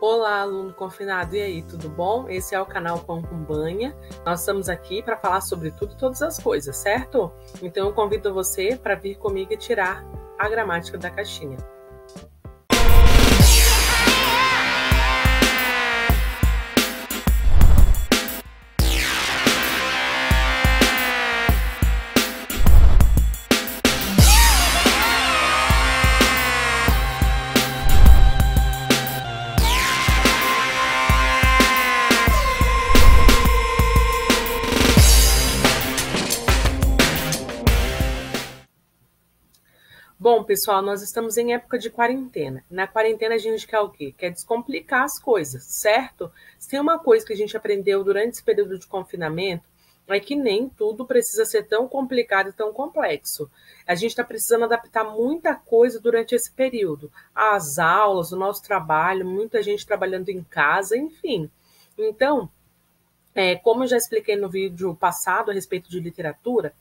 Olá, aluno confinado, e aí, tudo bom? Esse é o canal Pão com Banha. Nós estamos aqui para falar sobre tudo e todas as coisas, certo? Então eu convido você para vir comigo e tirar a gramática da caixinha. Bom, pessoal, nós estamos em época de quarentena. Na quarentena a gente quer o quê? Quer descomplicar as coisas, certo? Se tem uma coisa que a gente aprendeu durante esse período de confinamento, é que nem tudo precisa ser tão complicado e tão complexo. A gente está precisando adaptar muita coisa durante esse período. As aulas, o nosso trabalho, muita gente trabalhando em casa, enfim. Então, como eu já expliquei no vídeo passado a respeito de literatura,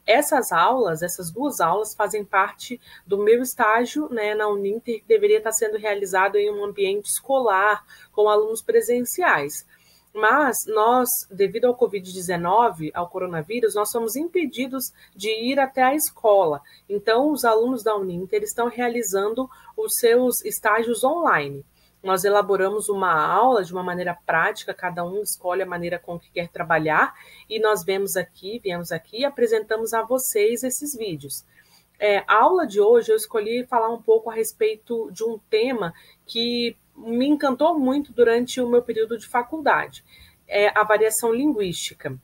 essas duas aulas fazem parte do meu estágio, né, na Uninter, que deveria estar sendo realizado em um ambiente escolar, com alunos presenciais. Mas nós, devido ao Covid-19, ao coronavírus, nós somos impedidos de ir até a escola. Então, os alunos da Uninter estão realizando os seus estágios online. Nós elaboramos uma aula de uma maneira prática, cada um escolhe a maneira com que quer trabalhar, e nós viemos aqui e apresentamos a vocês esses vídeos. A aula de hoje eu escolhi falar um pouco a respeito de um tema que me encantou muito durante o meu período de faculdade, a variação linguística.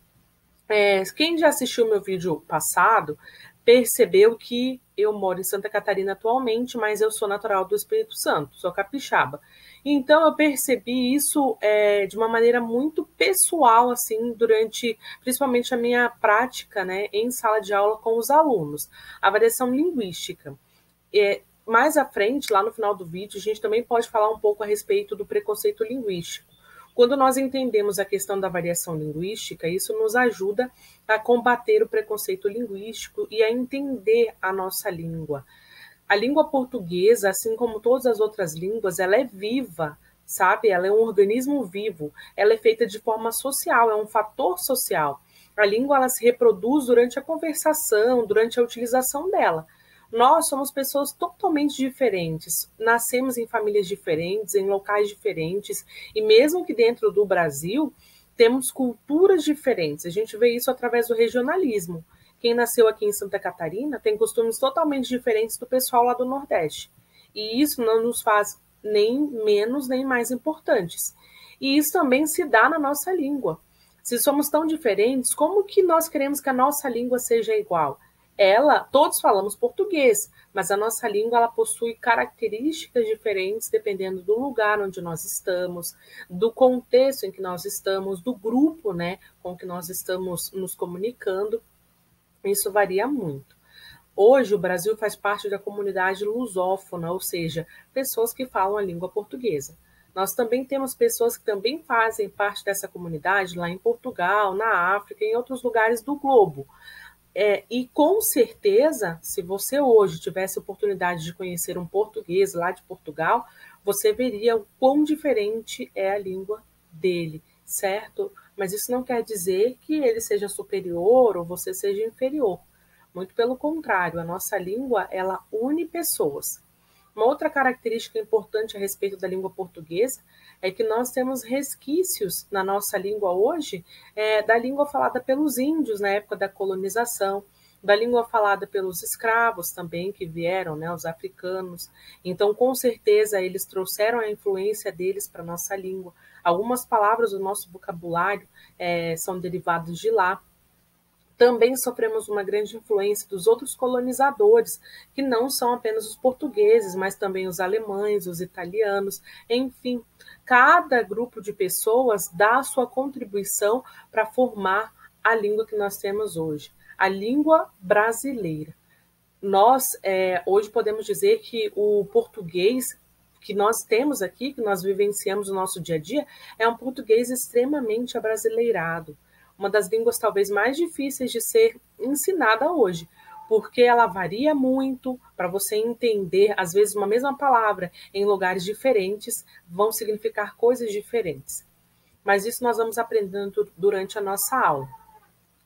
Quem já assistiu meu vídeo passado percebeu que eu moro em Santa Catarina atualmente, mas eu sou natural do Espírito Santo, sou capixaba. Então eu percebi isso de uma maneira muito pessoal, assim, durante principalmente a minha prática, né, em sala de aula com os alunos. A variação linguística. Mais à frente, lá no final do vídeo, a gente também pode falar um pouco a respeito do preconceito linguístico. Quando nós entendemos a questão da variação linguística, isso nos ajuda a combater o preconceito linguístico e a entender a nossa língua. A língua portuguesa, assim como todas as outras línguas, ela é viva, sabe? Ela é um organismo vivo, ela é feita de forma social, é um fator social. A língua ela se reproduz durante a conversação, durante a utilização dela. Nós somos pessoas totalmente diferentes, nascemos em famílias diferentes, em locais diferentes, e mesmo que dentro do Brasil, temos culturas diferentes. A gente vê isso através do regionalismo. Quem nasceu aqui em Santa Catarina tem costumes totalmente diferentes do pessoal lá do Nordeste. E isso não nos faz nem menos nem mais importantes. E isso também se dá na nossa língua. Se somos tão diferentes, como que nós queremos que a nossa língua seja igual? Todos falamos português, mas a nossa língua ela possui características diferentes dependendo do lugar onde nós estamos, do contexto em que nós estamos, do grupo, né, com que nós estamos nos comunicando. Isso varia muito. Hoje, o Brasil faz parte da comunidade lusófona, ou seja, pessoas que falam a língua portuguesa. Nós também temos pessoas que também fazem parte dessa comunidade lá em Portugal, na África, em outros lugares do globo. E com certeza, se você hoje tivesse a oportunidade de conhecer um português lá de Portugal, você veria o quão diferente é a língua dele, certo? Mas isso não quer dizer que ele seja superior ou você seja inferior. Muito pelo contrário, a nossa língua, ela une pessoas. Uma outra característica importante a respeito da língua portuguesa é que nós temos resquícios na nossa língua hoje da língua falada pelos índios na época da colonização, da língua falada pelos escravos também que vieram, né, os africanos. Então, com certeza, eles trouxeram a influência deles para a nossa língua. Algumas palavras do nosso vocabulário são derivadas de lá. Também sofremos uma grande influência dos outros colonizadores, que não são apenas os portugueses, mas também os alemães, os italianos, enfim, cada grupo de pessoas dá a sua contribuição para formar a língua que nós temos hoje, a língua brasileira. Nós, hoje, podemos dizer que o português que nós temos aqui, que nós vivenciamos no nosso dia a dia, é um português extremamente abrasileirado. Uma das línguas talvez mais difíceis de ser ensinada hoje, porque ela varia muito para você entender, às vezes uma mesma palavra em lugares diferentes vão significar coisas diferentes. Mas isso nós vamos aprendendo durante a nossa aula.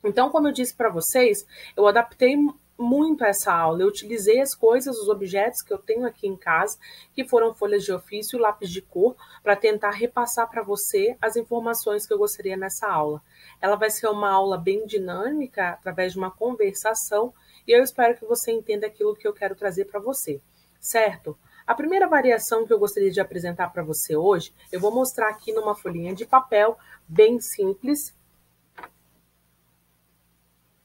Então, como eu disse para vocês, eu adaptei muito essa aula. Eu utilizei as coisas, os objetos que eu tenho aqui em casa, que foram folhas de ofício e lápis de cor, para tentar repassar para você as informações que eu gostaria nessa aula. Ela vai ser uma aula bem dinâmica, através de uma conversação, e eu espero que você entenda aquilo que eu quero trazer para você, certo? A primeira variação que eu gostaria de apresentar para você hoje, eu vou mostrar aqui numa folhinha de papel, bem simples,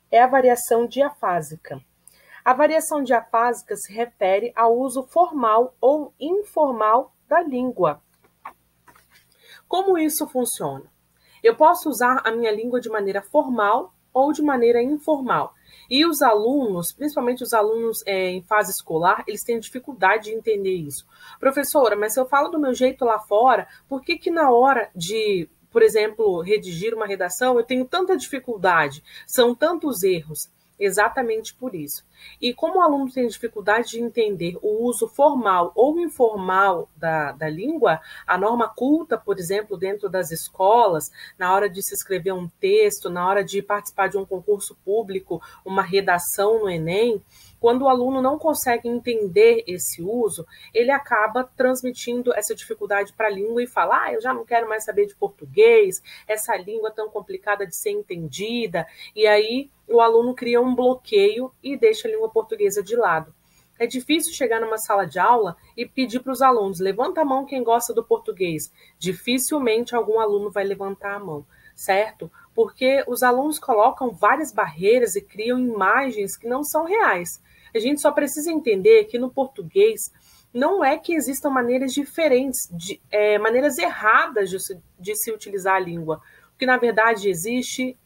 é a variação diafásica. A variação diafásica se refere ao uso formal ou informal da língua. Como isso funciona? Eu posso usar a minha língua de maneira formal ou de maneira informal. E os alunos, principalmente os alunos em fase escolar, eles têm dificuldade de entender isso. Professora, mas se eu falo do meu jeito lá fora, por que na hora de, por exemplo, redigir uma redação, eu tenho tanta dificuldade? São tantos erros. Exatamente por isso. E como o aluno tem dificuldade de entender o uso formal ou informal da língua, a norma culta, por exemplo, dentro das escolas, na hora de se escrever um texto, na hora de participar de um concurso público, uma redação no Enem, quando o aluno não consegue entender esse uso, ele acaba transmitindo essa dificuldade para a língua e fala, eu já não quero mais saber de português, essa língua tão complicada de ser entendida, e aí o aluno cria um bloqueio e deixa a língua portuguesa de lado. É difícil chegar numa sala de aula e pedir para os alunos, levanta a mão quem gosta do português. Dificilmente algum aluno vai levantar a mão, certo? Porque os alunos colocam várias barreiras e criam imagens que não são reais. A gente só precisa entender que no português não é que existam maneiras diferentes, maneiras erradas de se utilizar a língua. O que na verdade existe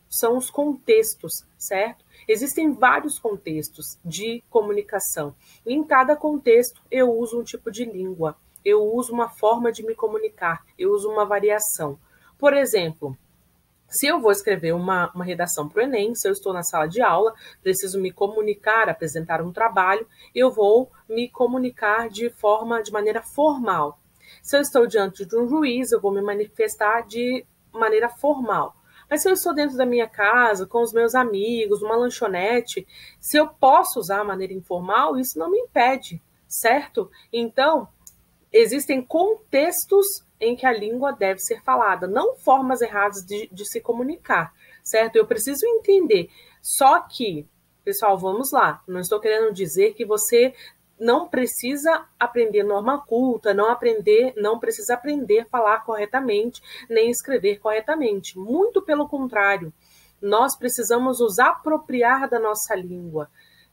são os contextos, certo? Existem vários contextos de comunicação. E em cada contexto eu uso um tipo de língua, eu uso uma forma de me comunicar, eu uso uma variação. Por exemplo, se eu vou escrever uma redação para o Enem, se eu estou na sala de aula, preciso me comunicar, apresentar um trabalho, eu vou me comunicar de maneira formal. Se eu estou diante de um juiz, eu vou me manifestar de maneira formal. Mas se eu estou dentro da minha casa, com os meus amigos, numa lanchonete, se eu posso usar a maneira informal, isso não me impede, certo? Então, existem contextos em que a língua deve ser falada, não formas erradas de se comunicar, certo? Eu preciso entender. Só que, pessoal, vamos lá. Não estou querendo dizer que você não precisa aprender norma culta, não precisa aprender a falar corretamente, nem escrever corretamente. Muito pelo contrário, nós precisamos nos apropriar da nossa língua.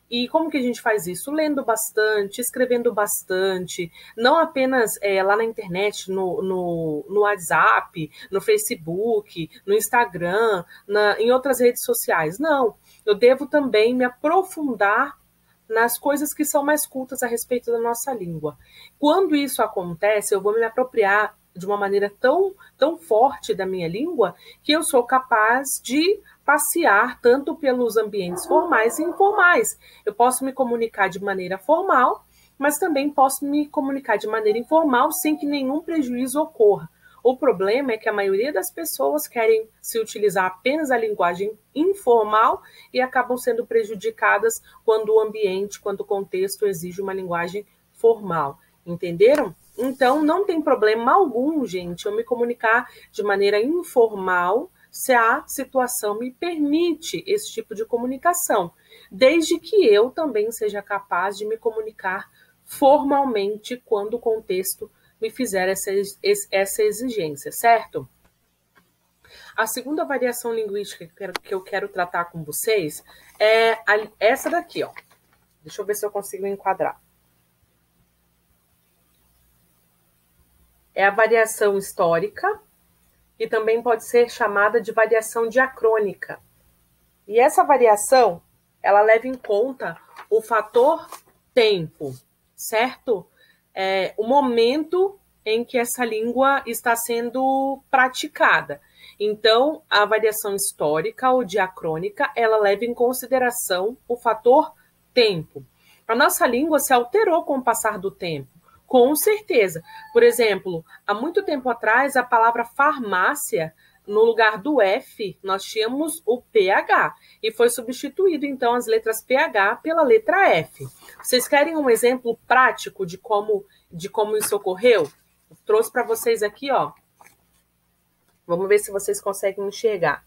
E como que a gente faz isso? Lendo bastante, escrevendo bastante, não apenas lá na internet, no WhatsApp, no Facebook, no Instagram, em outras redes sociais. Não, eu devo também me aprofundar nas coisas que são mais cultas a respeito da nossa língua. Quando isso acontece, eu vou me apropriar de uma maneira tão forte da minha língua que eu sou capaz de passear tanto pelos ambientes formais e informais. Eu posso me comunicar de maneira formal, mas também posso me comunicar de maneira informal sem que nenhum prejuízo ocorra. O problema é que a maioria das pessoas querem se utilizar apenas a linguagem informal e acabam sendo prejudicadas quando o ambiente, quando o contexto exige uma linguagem formal. Entenderam? Então, não tem problema algum, gente, eu me comunicar de maneira informal se a situação me permite esse tipo de comunicação, desde que eu também seja capaz de me comunicar formalmente quando o contexto me fizer essa exigência, certo? A segunda variação linguística que eu quero tratar com vocês é essa daqui, ó. Deixa eu ver se eu consigo enquadrar. É a variação histórica, que também pode ser chamada de variação diacrônica. E essa variação, ela leva em conta o fator tempo, certo? O momento em que essa língua está sendo praticada. Então, a variação histórica ou diacrônica, ela leva em consideração o fator tempo. A nossa língua se alterou com o passar do tempo, com certeza. Por exemplo, há muito tempo atrás, a palavra farmácia, no lugar do F, nós tínhamos o PH, e foi substituído, então, as letras PH pela letra F. Vocês querem um exemplo prático de como isso ocorreu? Eu trouxe para vocês aqui, ó. Vamos ver se vocês conseguem enxergar.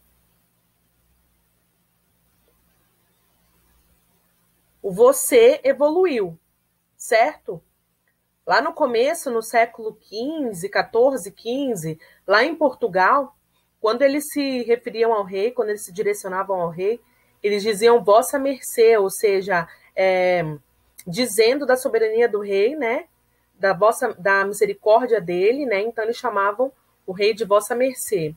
O você evoluiu, certo? Lá no começo, no século XV, XIV, XV, lá em Portugal, quando eles se referiam ao rei, quando eles se direcionavam ao rei, eles diziam vossa mercê, ou seja, dizendo da soberania do rei, né? Da misericórdia dele, né? Então eles chamavam o rei de vossa mercê.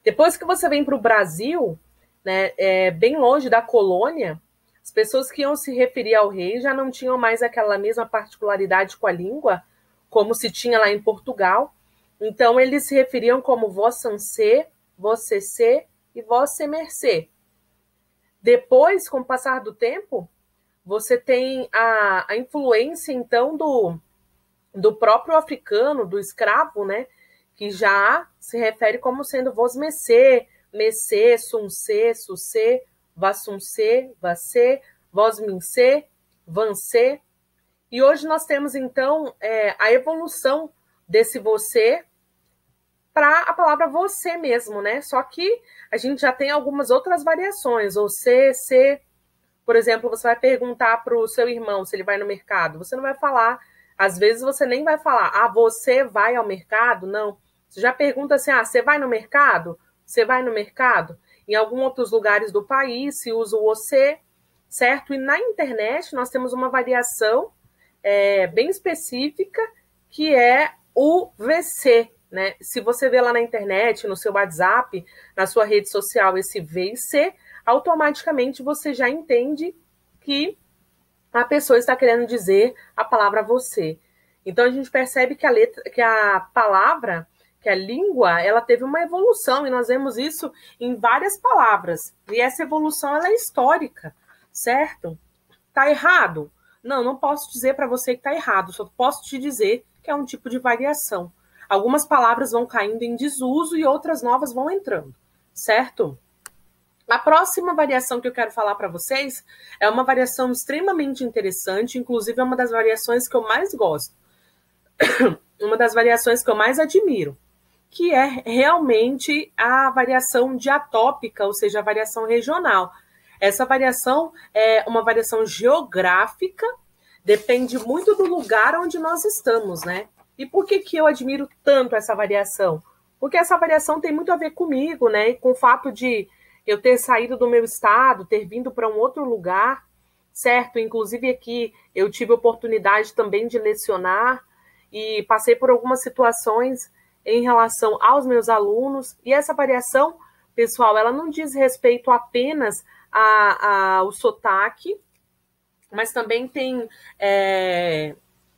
Depois que você vem para o Brasil, né, bem longe da colônia, as pessoas que iam se referir ao rei já não tinham mais aquela mesma particularidade com a língua, como se tinha lá em Portugal. Então, eles se referiam como vossancê, vossecê e vossa mercê. Depois, com o passar do tempo, você tem a influência, então, do próprio africano, do escravo, né, que já se refere como sendo vos mecê, mecê, suncê, sucê, vassuncê, vacê, vos mincê, vancê. E hoje nós temos, então, a evolução desse você para a palavra você mesmo, né? Só que a gente já tem algumas outras variações, ou se, por exemplo, você vai perguntar para o seu irmão se ele vai no mercado, você não vai falar, às vezes você nem vai falar, você vai ao mercado? Não. Você já pergunta assim, você vai no mercado? Você vai no mercado? Em alguns outros lugares do país se usa o você, certo? E na internet nós temos uma variação bem específica, que é o VC, né? Se você vê lá na internet, no seu WhatsApp, na sua rede social, esse V e C, automaticamente você já entende que a pessoa está querendo dizer a palavra você. Então a gente percebe que a palavra, que a língua, ela teve uma evolução, e nós vemos isso em várias palavras. E essa evolução, ela é histórica, certo? Tá errado? Não posso dizer para você que tá errado, só posso te dizer que é um tipo de variação. Algumas palavras vão caindo em desuso e outras novas vão entrando, certo? A próxima variação que eu quero falar para vocês é uma variação extremamente interessante, inclusive é uma das variações que eu mais gosto, uma das variações que eu mais admiro, que é realmente a variação diatópica, ou seja, a variação regional. Essa variação é uma variação geográfica, depende muito do lugar onde nós estamos, né? E por que eu admiro tanto essa variação? Porque essa variação tem muito a ver comigo, né? E com o fato de eu ter saído do meu estado, ter vindo para um outro lugar, certo? Inclusive aqui eu tive a oportunidade também de lecionar e passei por algumas situações em relação aos meus alunos. E essa variação, pessoal, ela não diz respeito apenas ao sotaque, mas também tem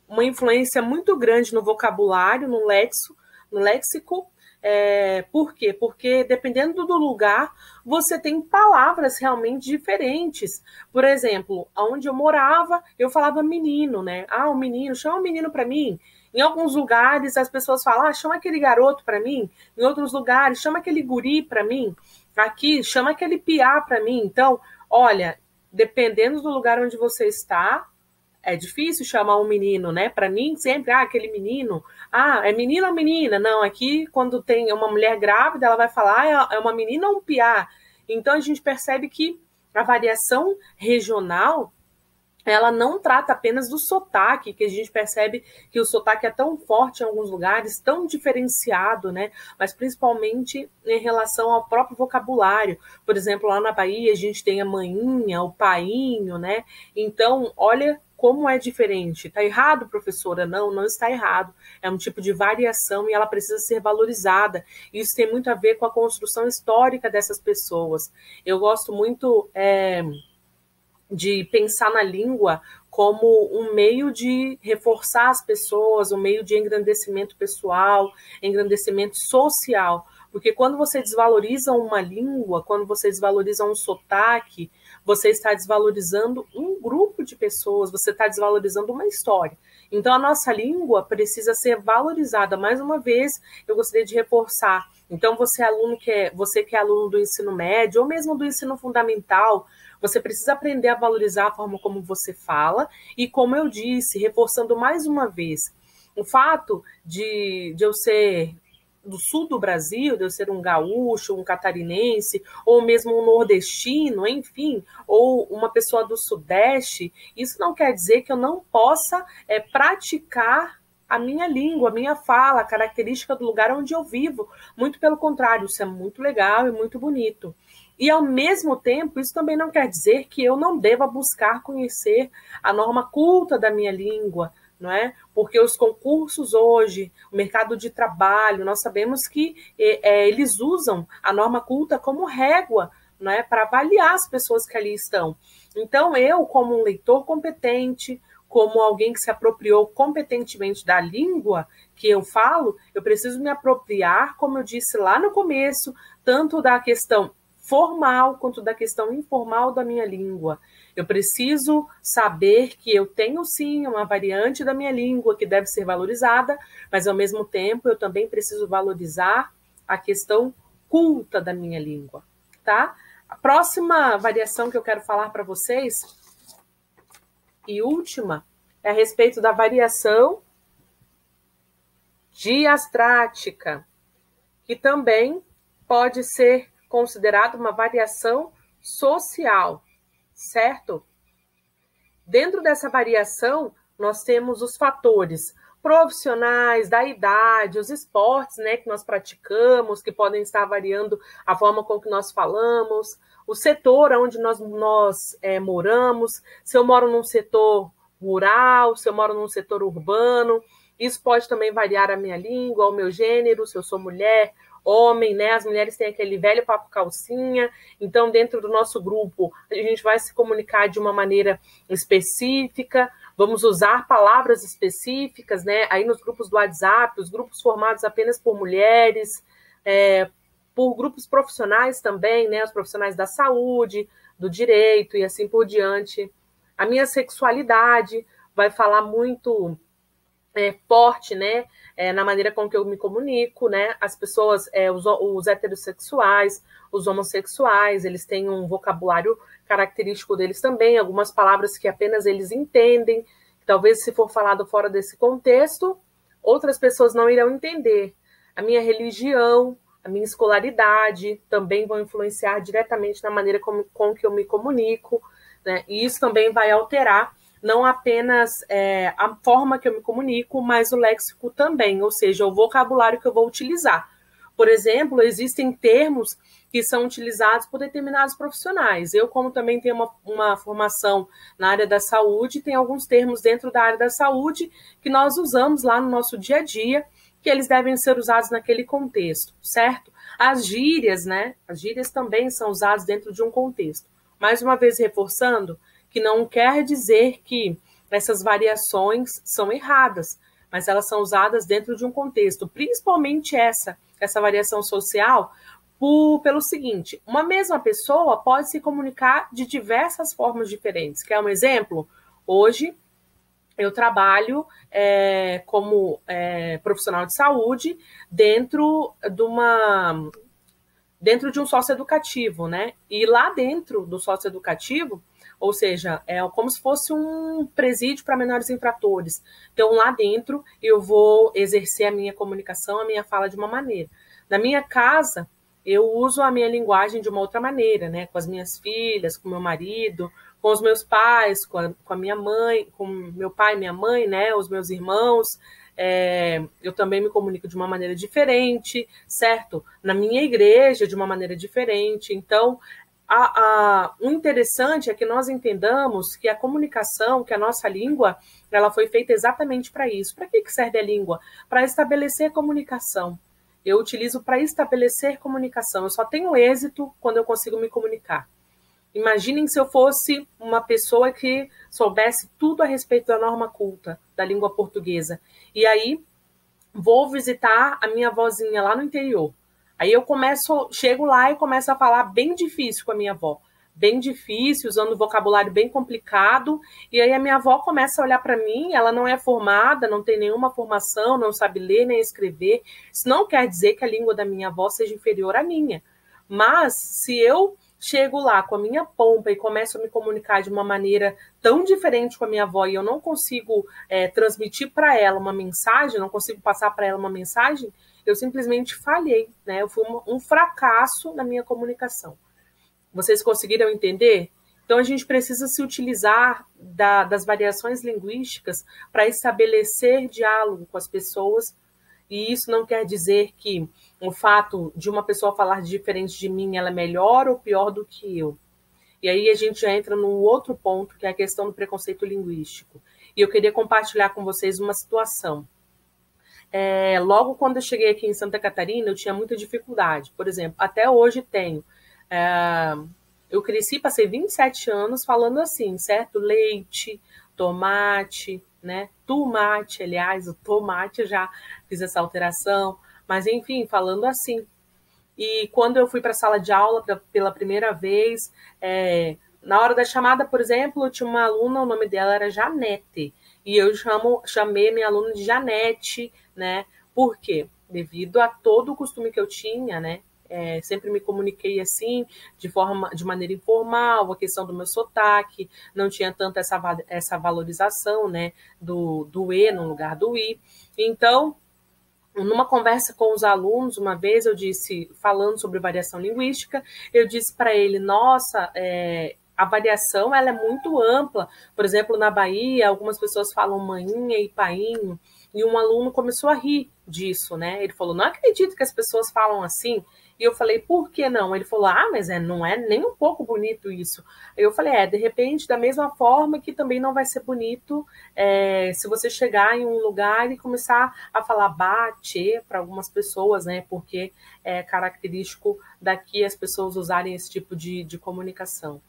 uma influência muito grande no vocabulário, no léxico. Por quê? Porque dependendo do lugar, você tem palavras realmente diferentes. Por exemplo, onde eu morava, eu falava menino, né? O menino, chama o menino para mim. Em alguns lugares, as pessoas falam, chama aquele garoto para mim. Em outros lugares, chama aquele guri para mim. Aqui, chama aquele piá para mim. Então, olha, dependendo do lugar onde você está, é difícil chamar um menino, né? Para mim, sempre, aquele menino. É menino ou menina? Não, aqui, quando tem uma mulher grávida, ela vai falar, é uma menina ou um piá? Então, a gente percebe que a variação regional, ela não trata apenas do sotaque, que a gente percebe que o sotaque é tão forte em alguns lugares, tão diferenciado, né? Mas principalmente em relação ao próprio vocabulário. Por exemplo, lá na Bahia, a gente tem a maninha, o painho, né? Então, olha como é diferente. Está errado, professora? Não está errado. É um tipo de variação e ela precisa ser valorizada. Isso tem muito a ver com a construção histórica dessas pessoas. Eu gosto muito de pensar na língua como um meio de reforçar as pessoas, um meio de engrandecimento pessoal, engrandecimento social. Porque quando você desvaloriza uma língua, quando você desvaloriza um sotaque, você está desvalorizando um grupo de pessoas, você está desvalorizando uma história. Então, a nossa língua precisa ser valorizada. Mais uma vez, eu gostaria de reforçar. Então, você que é aluno do ensino médio, ou mesmo do ensino fundamental, você precisa aprender a valorizar a forma como você fala. E, como eu disse, reforçando mais uma vez, o fato de eu ser do sul do Brasil, de eu ser um gaúcho, um catarinense, ou mesmo um nordestino, enfim, ou uma pessoa do sudeste, isso não quer dizer que eu não possa praticar a minha língua, a minha fala, a característica do lugar onde eu vivo. Muito pelo contrário, isso é muito legal e muito bonito. E, ao mesmo tempo, isso também não quer dizer que eu não deva buscar conhecer a norma culta da minha língua, não é? Porque os concursos hoje, o mercado de trabalho, nós sabemos que eles usam a norma culta como régua, não é? Para avaliar as pessoas que ali estão. Então, eu, como um leitor competente, como alguém que se apropriou competentemente da língua que eu falo, eu preciso me apropriar, como eu disse lá no começo, tanto da questão formal quanto da questão informal da minha língua. Eu preciso saber que eu tenho sim uma variante da minha língua que deve ser valorizada, mas ao mesmo tempo eu também preciso valorizar a questão culta da minha língua, tá? A próxima variação que eu quero falar para vocês, e última, é a respeito da variação diastrática, que também pode ser considerada uma variação social, certo? Dentro dessa variação, nós temos os fatores profissionais, da idade, os esportes, né, que nós praticamos, que podem estar variando a forma com que nós falamos, o setor onde nós moramos, se eu moro num setor rural, se eu moro num setor urbano, isso pode também variar a minha língua, o meu gênero, se eu sou mulher, homem, né? As mulheres têm aquele velho papo calcinha, então dentro do nosso grupo a gente vai se comunicar de uma maneira específica, vamos usar palavras específicas, né? Aí nos grupos do WhatsApp, os grupos formados apenas por mulheres, por grupos profissionais também, né? Os profissionais da saúde, do direito e assim por diante. A minha sexualidade vai falar muito forte, né, na maneira com que eu me comunico, né, as pessoas, os heterossexuais, os homossexuais, eles têm um vocabulário característico deles também, algumas palavras que apenas eles entendem, talvez se for falado fora desse contexto, outras pessoas não irão entender. A minha religião, a minha escolaridade também vão influenciar diretamente na maneira com que eu me comunico, né, e isso também vai alterar não apenas a forma que eu me comunico, mas o léxico também, ou seja, o vocabulário que eu vou utilizar. Por exemplo, existem termos que são utilizados por determinados profissionais. Eu, como também tenho uma formação na área da saúde, tem alguns termos dentro da área da saúde que nós usamos lá no nosso dia a dia, que eles devem ser usados naquele contexto, certo? As gírias, né? As gírias também são usadas dentro de um contexto. Mais uma vez reforçando, que não quer dizer que essas variações são erradas, mas elas são usadas dentro de um contexto, principalmente essa variação social, pelo seguinte, uma mesma pessoa pode se comunicar de diversas formas diferentes. Quer um exemplo? Hoje, eu trabalho como profissional de saúde dentro de um socioeducativo, né? E lá dentro do socioeducativo, ou seja, é como se fosse um presídio para menores infratores. Então, lá dentro, eu vou exercer a minha comunicação, a minha fala de uma maneira. Na minha casa, eu uso a minha linguagem de uma outra maneira, né? Com as minhas filhas, com meu marido, com os meus pais, com a minha mãe, com meu pai e minha mãe, né? Os meus irmãos. Eu também me comunico de uma maneira diferente, certo? Na minha igreja, de uma maneira diferente. Então, o interessante é que nós entendamos que a comunicação, que a nossa língua, ela foi feita exatamente para isso. Para que serve a língua? Para estabelecer comunicação. Eu utilizo para estabelecer comunicação. Eu só tenho êxito quando eu consigo me comunicar. Imaginem se eu fosse uma pessoa que soubesse tudo a respeito da norma culta da língua portuguesa. E aí vou visitar a minha avózinha lá no interior. Aí eu chego lá e começo a falar bem difícil com a minha avó. Bem difícil, usando vocabulário bem complicado. E aí a minha avó começa a olhar para mim, ela não é formada, não tem nenhuma formação, não sabe ler nem escrever. Isso não quer dizer que a língua da minha avó seja inferior à minha. Mas se eu chego lá com a minha pompa e começo a me comunicar de uma maneira tão diferente com a minha avó e eu não consigo transmitir para ela uma mensagem, não consigo passar para ela uma mensagem, eu simplesmente falhei, né? Eu fui um fracasso na minha comunicação. Vocês conseguiram entender? Então, a gente precisa se utilizar das variações linguísticas para estabelecer diálogo com as pessoas. E isso não quer dizer que o fato de uma pessoa falar diferente de mim, ela é melhor ou pior do que eu. E aí a gente já entra num outro ponto, que é a questão do preconceito linguístico. E eu queria compartilhar com vocês uma situação. Logo quando eu cheguei aqui em Santa Catarina, eu tinha muita dificuldade. Por exemplo, até hoje tenho. Eu cresci, passei 27 anos falando assim, certo? Leite, tomate, né? Tomate, aliás, o tomate eu já fiz essa alteração. Mas, enfim, falando assim. E quando eu fui para a sala de aula pela primeira vez, na hora da chamada, por exemplo, tinha uma aluna, o nome dela era Janete. E eu chamei minha aluna de Janete, né? Por quê? Devido a todo o costume que eu tinha, né? Sempre me comuniquei assim, de maneira informal, a questão do meu sotaque, não tinha tanto essa valorização, né? Do E no lugar do I. Então, numa conversa com os alunos, uma vez eu disse, falando sobre variação linguística, eu disse para ele, nossa, a variação ela é muito ampla. Por exemplo, na Bahia, algumas pessoas falam maninha e painho, e um aluno começou a rir disso, né? Ele falou, não acredito que as pessoas falam assim. E eu falei, por que não? Ele falou, mas não é nem um pouco bonito isso. Eu falei, de repente, da mesma forma que também não vai ser bonito se você chegar em um lugar e começar a falar bate para algumas pessoas, né? Porque é característico daqui as pessoas usarem esse tipo de comunicação.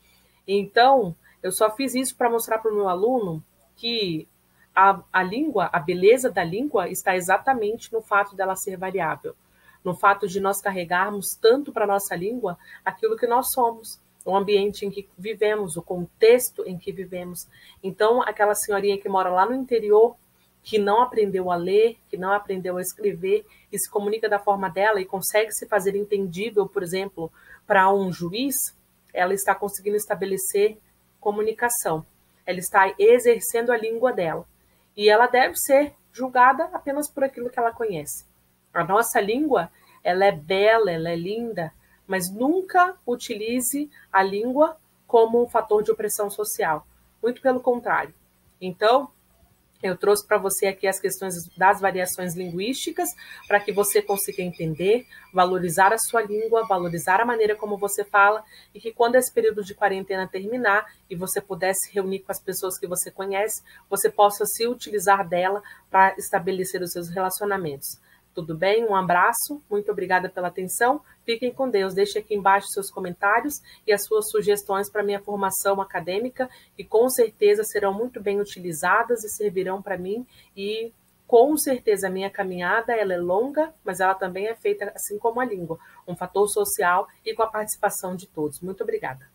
Então, eu só fiz isso para mostrar para o meu aluno que a língua, a beleza da língua está exatamente no fato dela ser variável, no fato de nós carregarmos tanto para a nossa língua aquilo que nós somos, o ambiente em que vivemos, o contexto em que vivemos. Então, aquela senhorinha que mora lá no interior, que não aprendeu a ler, que não aprendeu a escrever e se comunica da forma dela e consegue se fazer entendível, por exemplo, para um juiz, ela está conseguindo estabelecer comunicação. Ela está exercendo a língua dela. E ela deve ser julgada apenas por aquilo que ela conhece. A nossa língua, ela é bela, ela é linda, mas nunca utilize a língua como um fator de opressão social. Muito pelo contrário. Então, eu trouxe para você aqui as questões das variações linguísticas, para que você consiga entender, valorizar a sua língua, valorizar a maneira como você fala, e que quando esse período de quarentena terminar e você puder se reunir com as pessoas que você conhece, você possa se utilizar dela para estabelecer os seus relacionamentos. Tudo bem? Um abraço, muito obrigada pela atenção. Fiquem com Deus. Deixe aqui embaixo seus comentários e as suas sugestões para minha formação acadêmica, que com certeza serão muito bem utilizadas e servirão para mim. E com certeza a minha caminhada ela é longa, mas ela também é feita assim como a língua, um fator social e com a participação de todos. Muito obrigada.